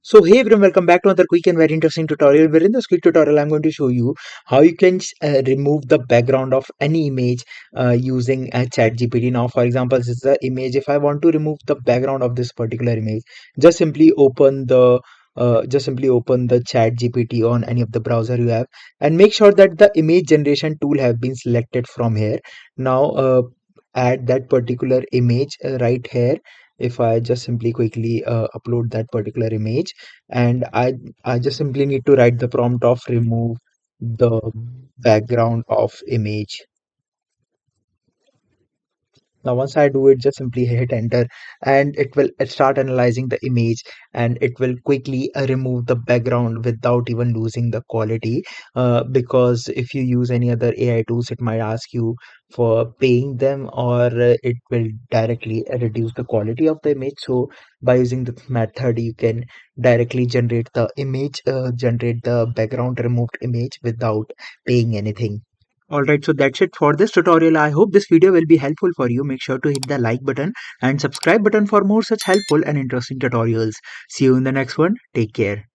So hey everyone, welcome back to another quick and very interesting tutorial. Where in this quick tutorial, I'm going to show you how you can remove the background of any image using ChatGPT. Now, for example, this is the image. If I want to remove the background of this particular image, just simply open the ChatGPT on any of the browser you have, and make sure that the image generation tool have been selected from here. Now, add that particular image right here. If I just simply quickly upload that particular image, and I just simply need to write the prompt of remove the background of image. Now, once I do it, just simply hit enter and it will start analyzing the image, and it will quickly remove the background without even losing the quality. Because if you use any other AI tools, it might ask you for paying them, or it will directly reduce the quality of the image. So by using this method, you can directly generate the background removed image without paying anything. Alright, so that's it for this tutorial. I hope this video will be helpful for you. Make sure to hit the like button and subscribe button for more such helpful and interesting tutorials. See you in the next one. Take care.